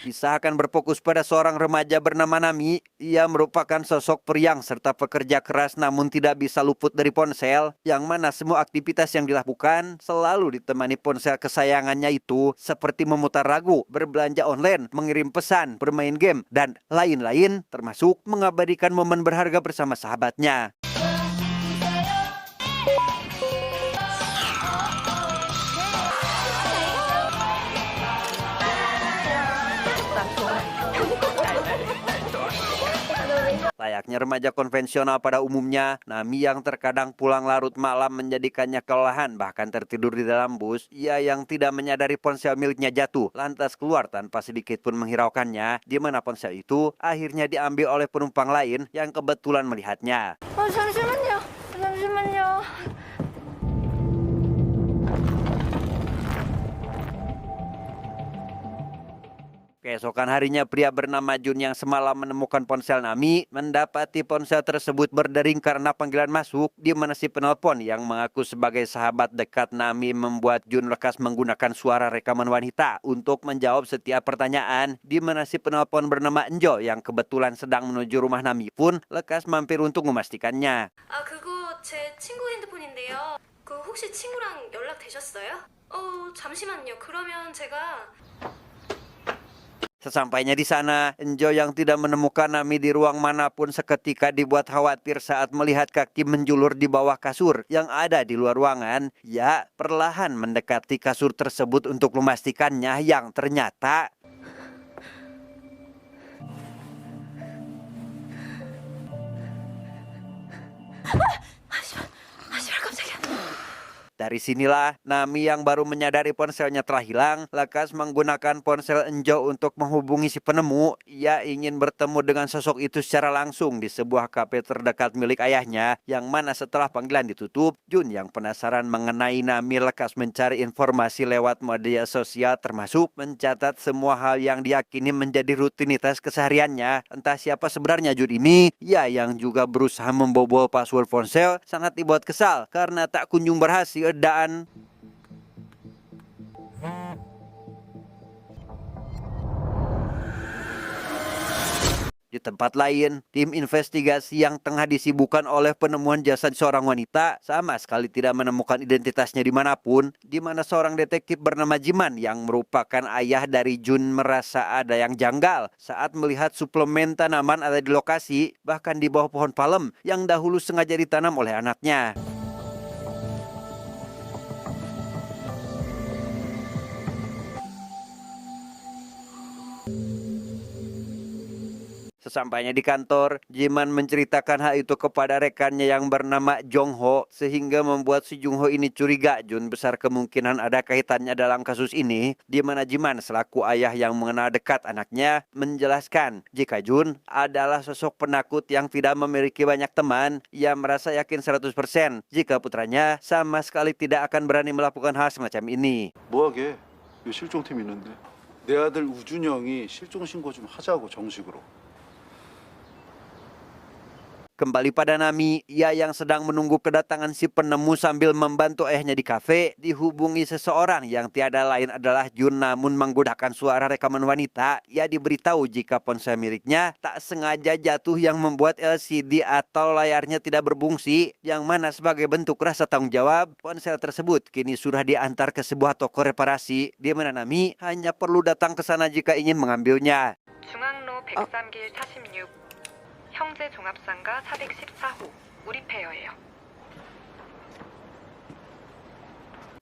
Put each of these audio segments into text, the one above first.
Kisah akan berfokus pada seorang remaja bernama Nami. Ia merupakan sosok periang serta pekerja keras namun tidak bisa luput dari ponsel, yang mana semua aktivitas yang dilakukan selalu ditemani ponsel kesayangannya itu, seperti memutar lagu, berbelanja online, mengirim pesan, bermain game, dan lain-lain, termasuk mengabadikan momen berharga bersama sahabatnya. Layaknya remaja konvensional pada umumnya, Nami yang terkadang pulang larut malam menjadikannya kelelahan bahkan tertidur di dalam bus. Ia yang tidak menyadari ponsel miliknya jatuh, lantas keluar tanpa sedikit pun menghiraukannya, di mana ponsel itu akhirnya diambil oleh penumpang lain yang kebetulan melihatnya. 잠시만요. 잠시만요. Keesokan harinya, pria bernama Jun yang semalam menemukan ponsel Nami mendapati ponsel tersebut berdering karena panggilan masuk, di mana si penelpon yang mengaku sebagai sahabat dekat Nami membuat Jun lekas menggunakan suara rekaman wanita untuk menjawab setiap pertanyaan, di mana si penelpon bernama Enjo yang kebetulan sedang menuju rumah Nami pun lekas mampir untuk memastikannya. 그거 제 친구 핸드폰인데요. 혹시 친구랑 연락되셨어요? 잠시만요. 그러면 제가 Sesampainya di sana, Enjo yang tidak menemukan Nami di ruang manapun seketika dibuat khawatir saat melihat kaki menjulur di bawah kasur yang ada di luar ruangan. Ia perlahan mendekati kasur tersebut untuk memastikannya, yang ternyata 깜짝이야. dari sinilah Nami yang baru menyadari ponselnya telah hilang, lekas menggunakan ponsel Enjo untuk menghubungi si penemu. Ia ingin bertemu dengan sosok itu secara langsung di sebuah kafe terdekat milik ayahnya, yang mana setelah panggilan ditutup, Jun yang penasaran mengenai Nami lekas mencari informasi lewat media sosial, termasuk mencatat semua hal yang diyakini menjadi rutinitas kesehariannya. Entah siapa sebenarnya Jun ini, ia yang juga berusaha membobol password ponsel, sangat dibuat kesal karena tak kunjung berhasil dan di tempat lain, tim investigasi yang tengah disibukkan oleh penemuan jasad seorang wanita sama sekali tidak menemukan identitasnya dimanapun, di mana seorang detektif bernama Jiman yang merupakan ayah dari Jun merasa ada yang janggal saat melihat suplemen tanaman ada di lokasi, bahkan di bawah pohon palem yang dahulu sengaja ditanam oleh anaknya. Sesampainya di kantor, Jiman menceritakan hal itu kepada rekannya yang bernama Jong Ho, sehingga membuat si Jong Ho ini curiga Jun besar kemungkinan ada kaitannya dalam kasus ini, di mana Jiman selaku ayah yang mengenal dekat anaknya menjelaskan jika Jun adalah sosok penakut yang tidak memiliki banyak teman. Ia merasa yakin 100% jika putranya sama sekali tidak akan berani melakukan hal semacam ini. 뭐하게? 이 실종팀 있는데. 내 아들 우준이 형이 실종 신고 좀 하자고 정식으로. Kembali pada Nami, ia yang sedang menunggu kedatangan si penemu sambil membantu ayahnya di kafe, dihubungi seseorang yang tiada lain adalah Jun, namun menggunakan suara rekaman wanita. Ia diberitahu jika ponsel miliknya tak sengaja jatuh yang membuat LCD atau layarnya tidak berfungsi, yang mana sebagai bentuk rasa tanggung jawab, ponsel tersebut kini sudah diantar ke sebuah toko reparasi, di mana Nami hanya perlu datang ke sana jika ingin mengambilnya. 중앙로 103길 46 형제 종합상가 414호 우리 페어예요.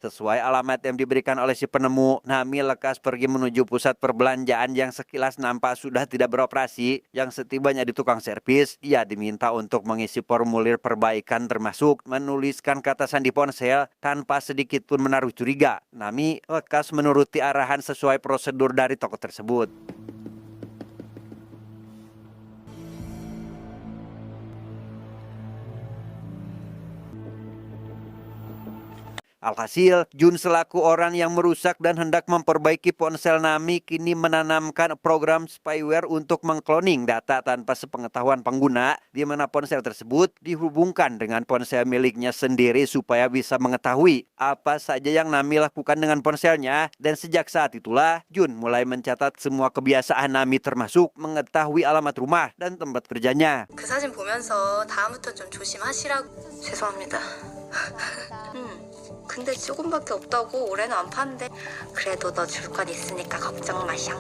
Sesuai alamat yang diberikan oleh si penemu, Nami lekas pergi menuju pusat perbelanjaan yang sekilas nampak sudah tidak beroperasi. Yang setibanya di tukang servis, ia diminta untuk mengisi formulir perbaikan, termasuk menuliskan kata sandi ponsel tanpa sedikit pun menaruh curiga. Nami lekas menuruti arahan sesuai prosedur dari toko tersebut. Alhasil, Jun selaku orang yang merusak dan hendak memperbaiki ponsel Nami kini menanamkan program spyware untuk mengkloning data tanpa sepengetahuan pengguna, di mana ponsel tersebut dihubungkan dengan ponsel miliknya sendiri supaya bisa mengetahui apa saja yang Nami lakukan dengan ponselnya. Dan sejak saat itulah, Jun mulai mencatat semua kebiasaan Nami termasuk mengetahui alamat rumah dan tempat kerjanya. 그 사진 보면서 다음부터 좀 조심하시라고. 죄송합니다. 근데 조금밖에 없다고 올해는 안 파는데 그래도 너 줄 건 있으니까 걱정 마샹.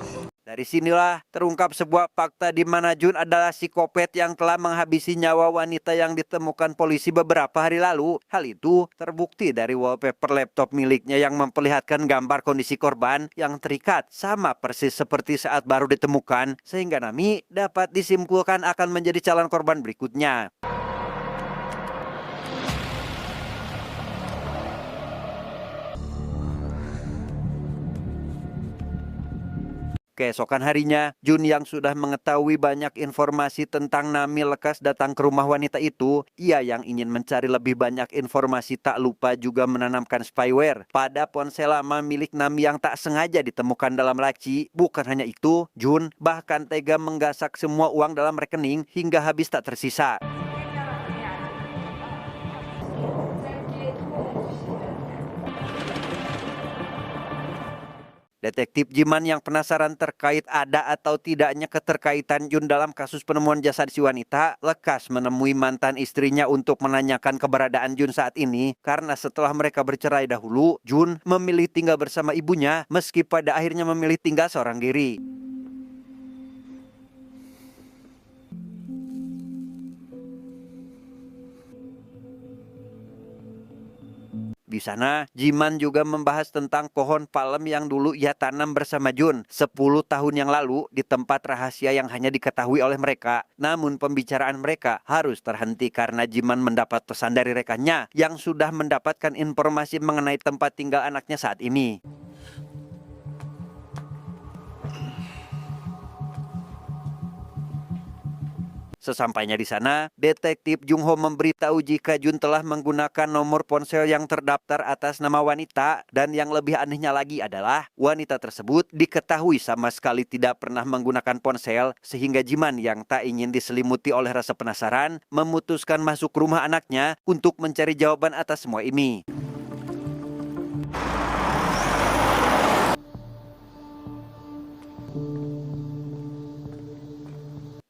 Dari sinilah terungkap sebuah fakta di mana Jun adalah psikopat yang telah menghabisi nyawa wanita yang ditemukan polisi beberapa hari lalu. Hal itu terbukti dari wallpaper laptop miliknya yang memperlihatkan gambar kondisi korban yang terikat sama persis seperti saat baru ditemukan, sehingga Nami dapat disimpulkan akan menjadi calon korban berikutnya. Keesokan harinya, Jun yang sudah mengetahui banyak informasi tentang Nami lekas datang ke rumah wanita itu. Ia yang ingin mencari lebih banyak informasi tak lupa juga menanamkan spyware pada ponsel lama milik Nami yang tak sengaja ditemukan dalam laci. Bukan hanya itu, Jun bahkan tega menggasak semua uang dalam rekening hingga habis tak tersisa. Detektif Jiman yang penasaran terkait ada atau tidaknya keterkaitan Jun dalam kasus penemuan jasad si wanita, lekas menemui mantan istrinya untuk menanyakan keberadaan Jun saat ini. Karena setelah mereka bercerai dahulu, Jun memilih tinggal bersama ibunya meski pada akhirnya memilih tinggal seorang diri. Di sana, Jiman juga membahas tentang pohon palem yang dulu ia tanam bersama Jun 10 tahun yang lalu di tempat rahasia yang hanya diketahui oleh mereka. Namun pembicaraan mereka harus terhenti karena Jiman mendapat pesan dari rekannya yang sudah mendapatkan informasi mengenai tempat tinggal anaknya saat ini. Sesampainya di sana, detektif Jung Ho memberitahu jika Jun telah menggunakan nomor ponsel yang terdaftar atas nama wanita, dan yang lebih anehnya lagi adalah wanita tersebut diketahui sama sekali tidak pernah menggunakan ponsel, sehingga Jiman yang tak ingin diselimuti oleh rasa penasaran memutuskan masuk ke rumah anaknya untuk mencari jawaban atas semua ini.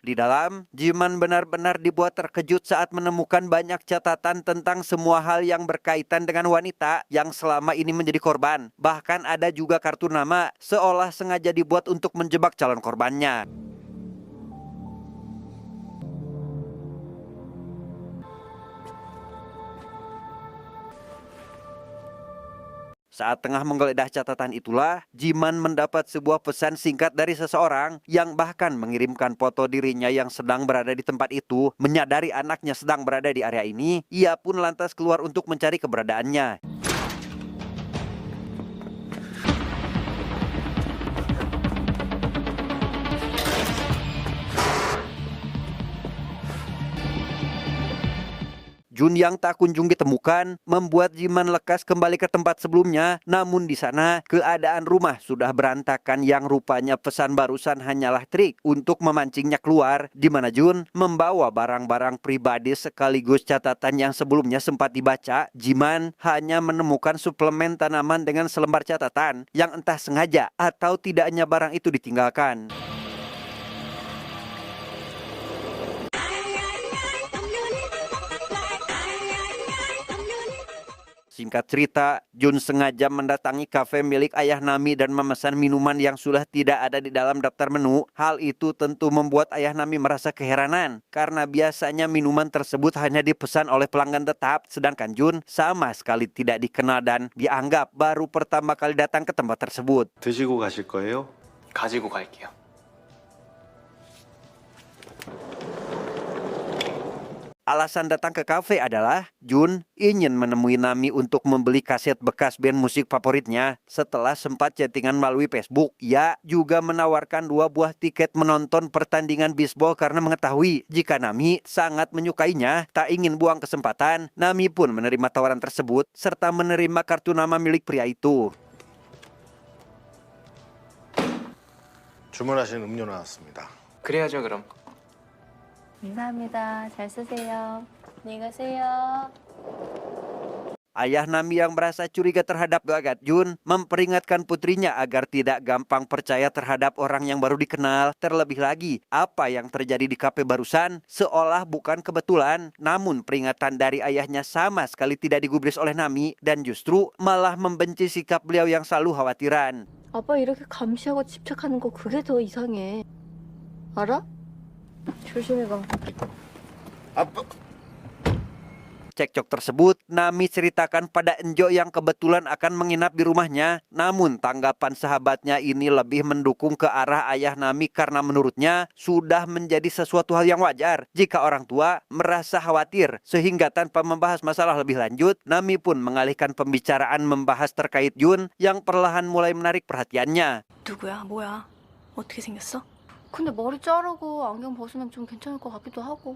Di dalam, Jiman benar-benar dibuat terkejut saat menemukan banyak catatan tentang semua hal yang berkaitan dengan wanita yang selama ini menjadi korban. Bahkan ada juga kartu nama seolah sengaja dibuat untuk menjebak calon korbannya. Saat tengah menggeledah catatan itulah, Jiman mendapat sebuah pesan singkat dari seseorang yang bahkan mengirimkan foto dirinya yang sedang berada di tempat itu. Menyadari anaknya sedang berada di area ini, ia pun lantas keluar untuk mencari keberadaannya. Jun yang tak kunjung ditemukan membuat Jiman lekas kembali ke tempat sebelumnya. Namun di sana keadaan rumah sudah berantakan yang rupanya pesan barusan hanyalah trik untuk memancingnya keluar, di mana Jun membawa barang-barang pribadi sekaligus catatan yang sebelumnya sempat dibaca. Jiman hanya menemukan suplemen tanaman dengan selembar catatan yang entah sengaja atau tidaknya barang itu ditinggalkan. Singkat cerita, Jun sengaja mendatangi kafe milik ayah Nami dan memesan minuman yang sudah tidak ada di dalam daftar menu. Hal itu tentu membuat ayah Nami merasa keheranan, karena biasanya minuman tersebut hanya dipesan oleh pelanggan tetap, sedangkan Jun sama sekali tidak dikenal dan dianggap baru pertama kali datang ke tempat tersebut. 드시고 가실 거예요? 가지고 갈게요. Alasan datang ke kafe adalah Jun ingin menemui Nami untuk membeli kaset bekas band musik favoritnya setelah sempat chattingan melalui Facebook. Ia juga menawarkan 2 buah tiket menonton pertandingan bisbol karena mengetahui jika Nami sangat menyukainya. Tak ingin buang kesempatan, Nami pun menerima tawaran tersebut serta menerima kartu nama milik pria itu. 주문하신 음료 나왔습니다. 그래야죠, 그럼. 감사합니다. 잘 쓰세요. 안녕히 가세요. Ayah Nami yang merasa curiga terhadap gelagat Jun memperingatkan putrinya agar tidak gampang percaya terhadap orang yang baru dikenal. Terlebih lagi, apa yang terjadi di kafe barusan seolah bukan kebetulan. Namun peringatan dari ayahnya sama sekali tidak digubris oleh Nami dan justru malah membenci sikap beliau yang selalu khawatiran. 아빠 이렇게 감시하고 집착하는 거 그게 더 이상해. 알아? 조심히 가. 아빠. Cekcok tersebut Nami ceritakan pada Enjo yang kebetulan akan menginap di rumahnya. Namun tanggapan sahabatnya ini lebih mendukung ke arah ayah Nami karena menurutnya sudah menjadi sesuatu hal yang wajar jika orang tua merasa khawatir. Sehingga tanpa membahas masalah lebih lanjut, Nami pun mengalihkan pembicaraan membahas terkait Jun yang perlahan mulai menarik perhatiannya. 누구야? 뭐야? 어떻게 생겼어? 근데 머리 자르고 안경 벗으면 좀 괜찮을 것 같기도 하고.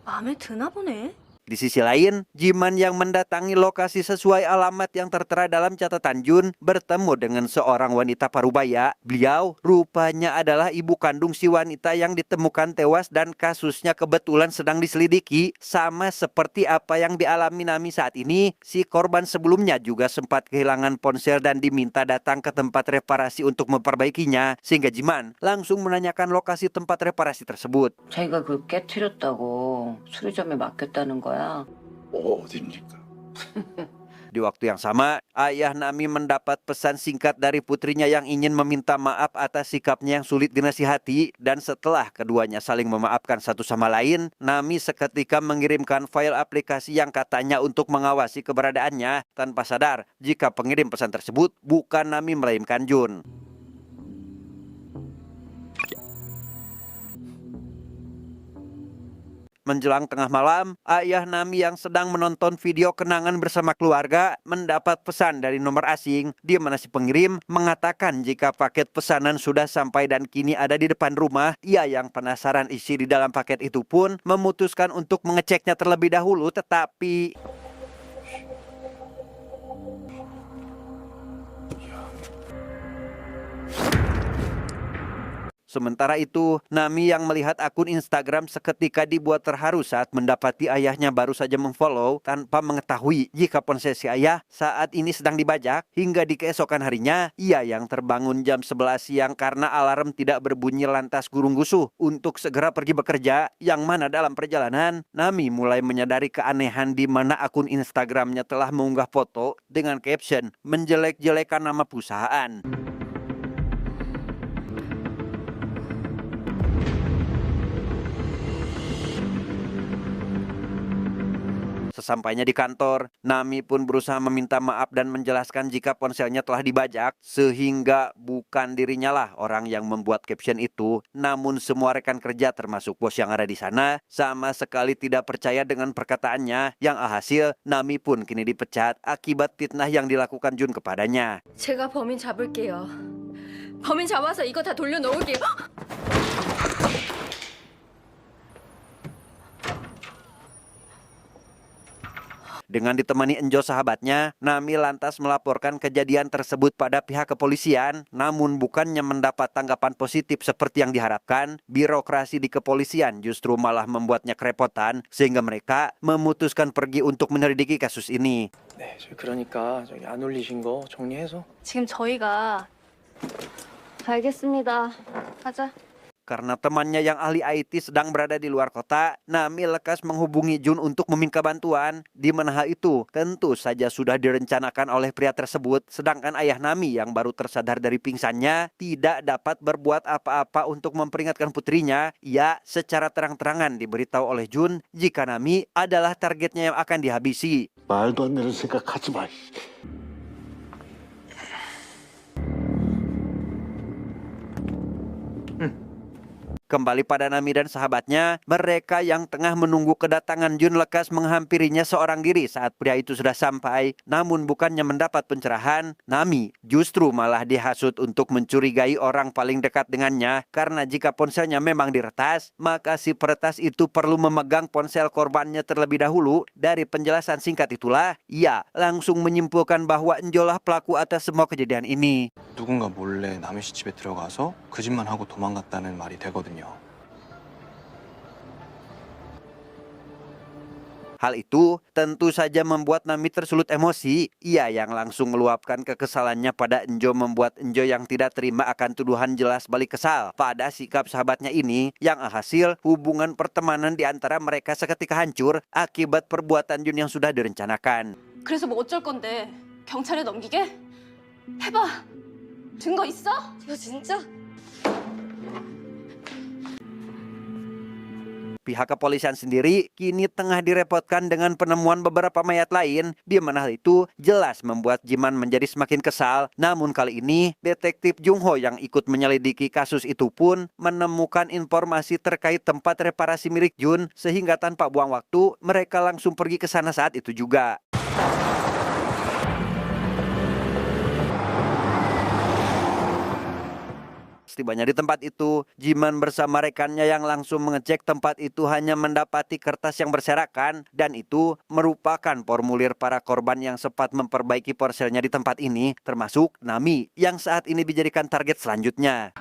마음에 드나 보네. Di sisi lain, Jiman yang mendatangi lokasi sesuai alamat yang tertera dalam catatan Jun bertemu dengan seorang wanita parubaya. Beliau rupanya adalah ibu kandung si wanita yang ditemukan tewas dan kasusnya kebetulan sedang diselidiki. Sama seperti apa yang dialami Nami saat ini, si korban sebelumnya juga sempat kehilangan ponsel dan diminta datang ke tempat reparasi untuk memperbaikinya. Sehingga Jiman langsung menanyakan lokasi tempat reparasi tersebut. 자기가 그 깨트렸다고 수리점에 맡겼다는 거야. 어디입니까? Di waktu yang sama, ayah Nami mendapat pesan singkat dari putrinya yang ingin meminta maaf atas sikapnya yang sulit dinasihati. Dan setelah keduanya saling memaafkan satu sama lain, Nami seketika mengirimkan file aplikasi yang katanya untuk mengawasi keberadaannya, tanpa sadar jika pengirim pesan tersebut bukan Nami melainkan Jun. Menjelang tengah malam, ayah Nami yang sedang menonton video kenangan bersama keluarga mendapat pesan dari nomor asing, di mana si pengirim mengatakan jika paket pesanan sudah sampai dan kini ada di depan rumah. Ia yang penasaran isi di dalam paket itu pun memutuskan untuk mengeceknya terlebih dahulu, tetapi sementara itu, Nami yang melihat akun Instagram seketika dibuat terharu saat mendapati ayahnya baru saja memfollow tanpa mengetahui jika ponsel si ayah saat ini sedang dibajak. Hingga di keesokan harinya, ia yang terbangun jam 11 siang karena alarm tidak berbunyi lantas gurung-gusuh untuk segera pergi bekerja. Yang mana dalam perjalanan, Nami mulai menyadari keanehan di mana akun Instagramnya telah mengunggah foto dengan caption menjelek-jelekan nama perusahaan. Sesampainya di kantor, Nami pun berusaha meminta maaf dan menjelaskan jika ponselnya telah dibajak, sehingga bukan dirinya lah orang yang membuat caption itu. Namun semua rekan kerja termasuk bos yang ada di sana sama sekali tidak percaya dengan perkataannya, yang alhasil Nami pun kini dipecat akibat fitnah yang dilakukan Jun kepadanya. 제가 범인 잡을게요. 범인 잡아서 이거 다 돌려놓을게요. Dengan ditemani Enjo sahabatnya, Nami lantas melaporkan kejadian tersebut pada pihak kepolisian. Namun bukannya mendapat tanggapan positif seperti yang diharapkan, birokrasi di kepolisian justru malah membuatnya kerepotan sehingga mereka memutuskan pergi untuk menyelidiki kasus ini. 네, 그러니까 저기 안 올리신 거 정리해서. 지금 저희가 알겠습니다. 가자. Karena temannya yang ahli IT sedang berada di luar kota, Nami lekas menghubungi Jun untuk meminta bantuan. Di mana hal itu tentu saja sudah direncanakan oleh pria tersebut. Sedangkan ayah Nami yang baru tersadar dari pingsannya tidak dapat berbuat apa-apa untuk memperingatkan putrinya. Ia secara terang-terangan diberitahu oleh Jun jika Nami adalah targetnya yang akan dihabisi. 말도 안 되는 생각하지 마. Kembali pada Nami dan sahabatnya, mereka yang tengah menunggu kedatangan Jun lekas menghampirinya seorang diri saat pria itu sudah sampai. Namun bukannya mendapat pencerahan, Nami justru malah dihasut untuk mencurigai orang paling dekat dengannya karena jika ponselnya memang diretas, maka si peretas itu perlu memegang ponsel korbannya terlebih dahulu. Dari penjelasan singkat itulah, ia langsung menyimpulkan bahwa Enjolah pelaku atas semua kejadian ini. 누군가 몰래 남의 씨 집에 들어가서 그 집만 하고 도망갔다는 말이 되거든요. Hal itu tentu saja membuat Nami tersulut emosi. Ia yang langsung meluapkan kekesalannya pada Enjo membuat Enjo yang tidak terima akan tuduhan jelas balik kesal pada sikap sahabatnya ini, yang alhasil hubungan pertemanan di antara mereka seketika hancur akibat perbuatan Jun yang sudah direncanakan. 그래서 뭐 어쩔 건데? 경찰에 넘기게? 해봐. 증거 있어? 저 진짜? Pihak kepolisian sendiri kini tengah direpotkan dengan penemuan beberapa mayat lain, di mana hal itu jelas membuat Jiman menjadi semakin kesal. Namun kali ini, detektif Jung Ho yang ikut menyelidiki kasus itu pun menemukan informasi terkait tempat reparasi milik Jun, sehingga tanpa buang waktu, mereka langsung pergi ke sana saat itu juga. Setibanya di tempat itu, Jiman bersama rekannya yang langsung mengecek tempat itu hanya mendapati kertas yang berserakan, dan itu merupakan formulir para korban yang sempat memperbaiki ponselnya di tempat ini, termasuk Nami yang saat ini dijadikan target selanjutnya.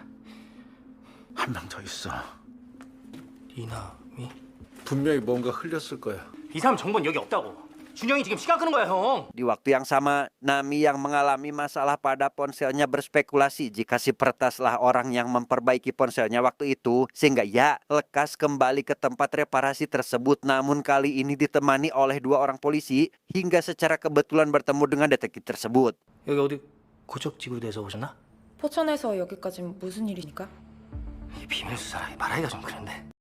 한 명 더 있어. 이남이? 분명히 뭔가 흘렸을 거야. 이 사람 정보는 여기 없다고. 준영이 지금 시간 끄는 거야, 형. Di waktu yang sama, Nami yang mengalami masalah pada ponselnya berspekulasi jika si peretaslah orang yang memperbaiki ponselnya waktu itu, sehingga ia lekas kembali ke tempat reparasi tersebut, namun kali ini ditemani oleh 2 orang polisi hingga secara kebetulan bertemu dengan detektif tersebut. 여기 어디 고척지구대에서 오셨나? 포천에서 여기까지 무슨 일이니까? 이 비밀 수사라 말하기가 좀 그런데.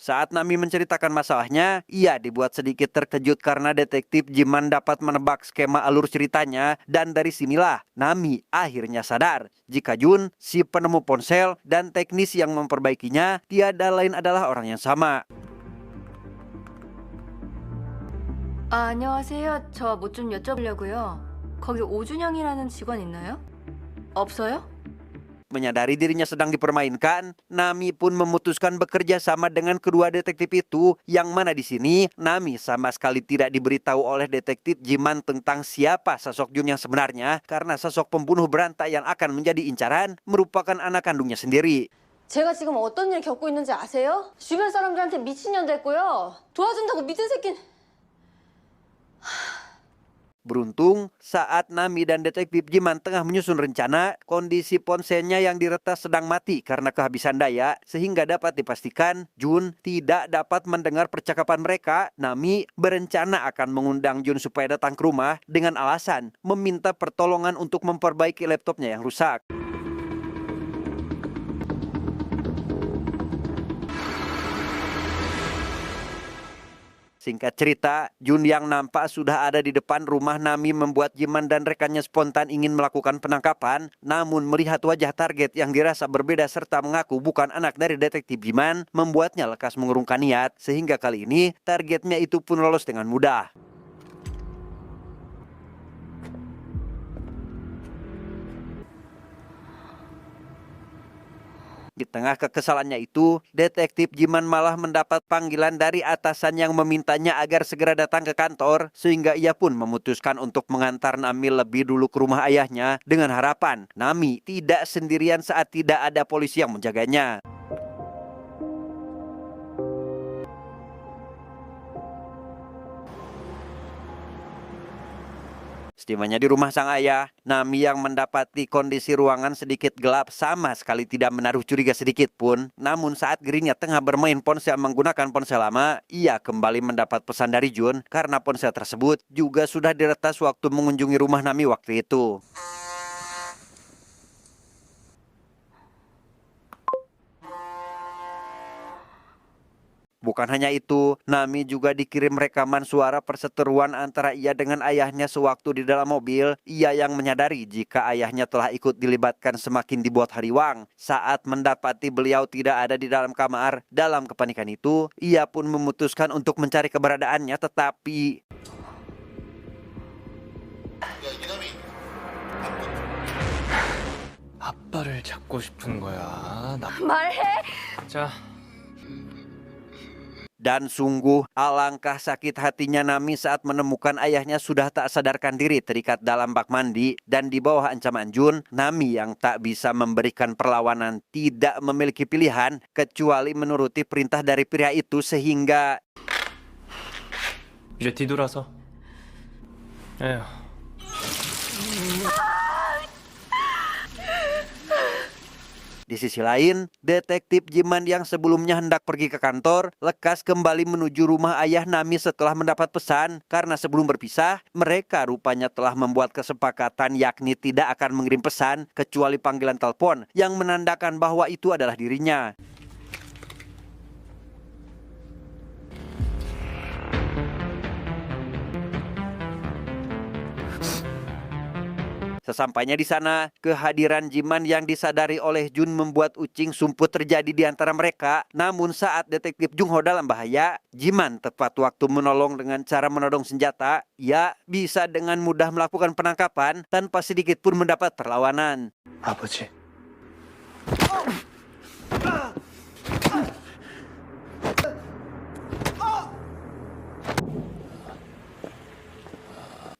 Saat Nami menceritakan masalahnya, ia dibuat sedikit terkejut karena detektif Jiman dapat menebak skema alur ceritanya, dan dari sinilah Nami akhirnya sadar jika Jun, si penemu ponsel, dan teknis yang memperbaikinya tiada lain adalah orang yang sama. 안녕하세요. 저 뭐 좀 여쭤보려고요. 거기 오준영이라는 직원 있나요? 없어요? Menyadari dirinya sedang dipermainkan, Nami pun memutuskan bekerja sama dengan kedua detektif itu, yang mana di sini Nami sama sekali tidak diberitahu oleh detektif Jiman tentang siapa sosok Jun yang sebenarnya, karena sosok pembunuh berantai yang akan menjadi incaran merupakan anak kandungnya sendiri. 제가 지금 어떤 일 겪고 있는지 아세요? 주변 사람들한테 미친년 됐고요. 도와준다고 믿은 새끼는... Beruntung, saat Nami dan detektif Jiman tengah menyusun rencana, kondisi ponselnya yang diretas sedang mati karena kehabisan daya, sehingga dapat dipastikan Jun tidak dapat mendengar percakapan mereka. Nami berencana akan mengundang Jun supaya datang ke rumah dengan alasan meminta pertolongan untuk memperbaiki laptopnya yang rusak. Singkat cerita, Jun yang nampak sudah ada di depan rumah Nami membuat Jiman dan rekannya spontan ingin melakukan penangkapan. Namun melihat wajah target yang dirasa berbeda serta mengaku bukan anak dari detektif Jiman, membuatnya lekas mengurungkan niat. Sehingga kali ini targetnya itu pun lolos dengan mudah. Di tengah kekesalannya itu, detektif Jiman malah mendapat panggilan dari atasan yang memintanya agar segera datang ke kantor, sehingga ia pun memutuskan untuk mengantar Nami lebih dulu ke rumah ayahnya dengan harapan Nami tidak sendirian saat tidak ada polisi yang menjaganya. Setibanya di rumah sang ayah, Nami yang mendapati kondisi ruangan sedikit gelap sama sekali tidak menaruh curiga sedikit pun. Namun saat dirinya tengah bermain ponsel menggunakan ponsel lama, ia kembali mendapat pesan dari Jun karena ponsel tersebut juga sudah diretas waktu mengunjungi rumah Nami waktu itu. Bukan Bukan hanya itu, Nami juga dikirim rekaman suara perseteruan antara ia dengan ayahnya sewaktu di dalam mobil. Ia yang menyadari jika ayahnya telah ikut dilibatkan semakin dibuat hariwang. Saat mendapati beliau tidak ada di dalam kamar, dalam kepanikan itu, ia pun memutuskan untuk mencari keberadaannya, tetapi 아빠를 잡고 싶은 거야. 말해. 자, dan sungguh alangkah sakit hatinya Nami saat menemukan ayahnya sudah tak sadarkan diri terikat dalam bak mandi dan di bawah ancaman Jun. Nami yang tak bisa memberikan perlawanan tidak memiliki pilihan kecuali menuruti perintah dari pria itu sehingga 이제 뒤돌아서. 에휴. di sisi lain, detektif Jiman yang sebelumnya hendak pergi ke kantor, lekas kembali menuju rumah ayah Nami setelah mendapat pesan. Karena sebelum berpisah, mereka rupanya telah membuat kesepakatan yakni tidak akan mengirim pesan kecuali panggilan telepon yang menandakan bahwa itu adalah dirinya. Sesampainya di sana, kehadiran Jiman yang disadari oleh Jun membuat ucing sumput terjadi di antara mereka. Namun saat detektif Jung Ho dalam bahaya, Jiman tepat waktu menolong dengan cara menodong senjata. Ia bisa dengan mudah melakukan penangkapan tanpa sedikit pun mendapat perlawanan. 아버지.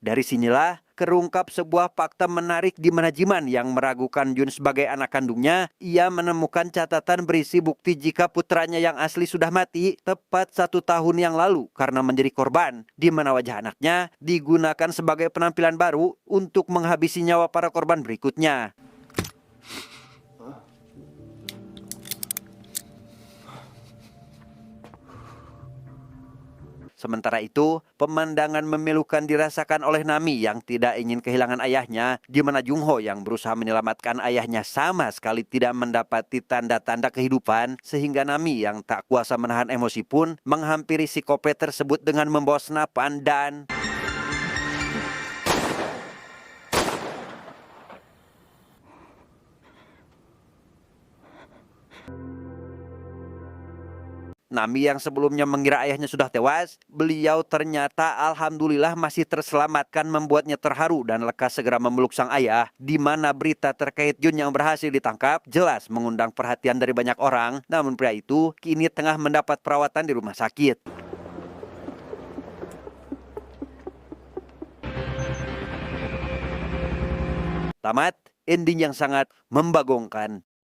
Dari sinilah terungkap sebuah fakta menarik di mana Jiman yang meragukan Jun sebagai anak kandungnya. Ia menemukan catatan berisi bukti jika putranya yang asli sudah mati tepat 1 tahun yang lalu karena menjadi korban, di mana wajah anaknya digunakan sebagai penampilan baru untuk menghabisi nyawa para korban berikutnya. Sementara itu, pemandangan memilukan dirasakan oleh Nami yang tidak ingin kehilangan ayahnya, di mana Jung Ho yang berusaha menyelamatkan ayahnya sama sekali tidak mendapati tanda-tanda kehidupan, sehingga Nami yang tak kuasa menahan emosi pun menghampiri psikopat tersebut dengan membawa senapan dan Nami yang sebelumnya mengira ayahnya sudah tewas, beliau ternyata alhamdulillah masih terselamatkan membuatnya terharu dan lekas segera memeluk sang ayah, di mana berita terkait Jun yang berhasil ditangkap jelas mengundang perhatian dari banyak orang. Namun pria itu kini tengah mendapat perawatan di rumah sakit. Tamat, ending yang sangat membagongkan.